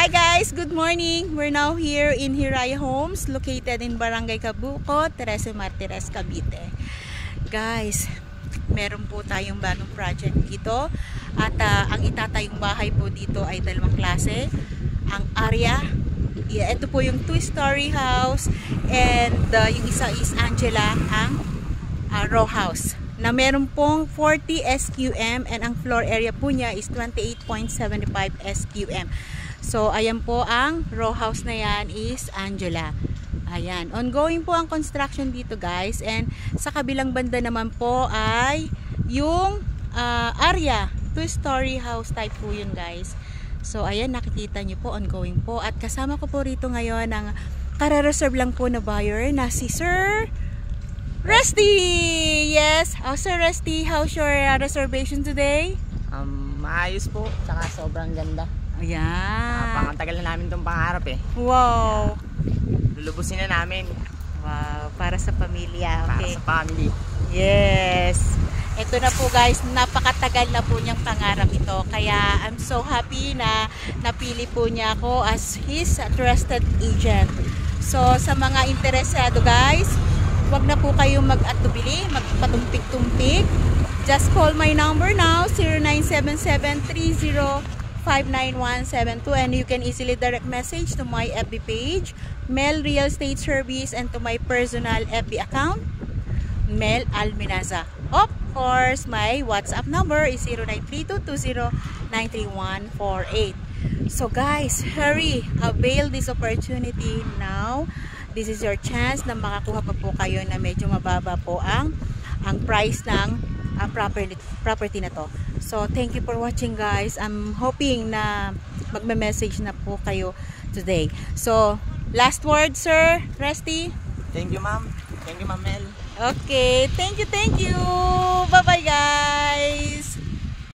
Hi guys, good morning. We're now here in Hiraya Homes located in Barangay Cabuco, Teresa Martires, Cavite. Guys, meron po tayong bagong project dito at ang itatayong bahay po dito ay dalawang klase. Ang area, ito po yung 2-story house and yung isa is Angela, ang row house na meron pong 40 SQM and ang floor area po niya is 28.75 SQM. So ayan po ang row house na yan is Angela. Ayan, ongoing po ang construction dito guys, and sa kabilang banda naman po ay yung area, 2-story house type po yun guys. So ayan, nakikita nyo po, ongoing po, at kasama ko po rito ngayon ang kare-reserve lang po na buyer na si Sir Resty! Yes! Sir Resty, how's your reservation today? Maayos po, saka sobrang ganda. Ayan. Pangantagal na namin itong pangarap eh. Wow! Lulubusin na namin. Wow, para sa pamilya. Okay. Para sa family. Yes! Ito na po guys, napakatagal na po niyang pangarap ito. Kaya I'm so happy na napili po niya ako as his trusted agent. So sa mga interesado guys, wag na po kayong mag-atubili, magpatumpik-tumpik. Just call my number now, 0977-30-59172, and you can easily direct message to my FB page, Mel Real Estate Service, and to my personal FB account, Mel Alminaza. Of course, my WhatsApp number is 093220-93148. So guys, hurry, avail this opportunity now. This is your chance na makakuha pa po kayo na medyo mababa po ang price ng property na to. So thank you for watching guys. I'm hoping na magme-message na po kayo today. So last word, Sir Resty. Thank you ma'am. Thank you ma'am Mel. Okay, thank you. Bye bye guys.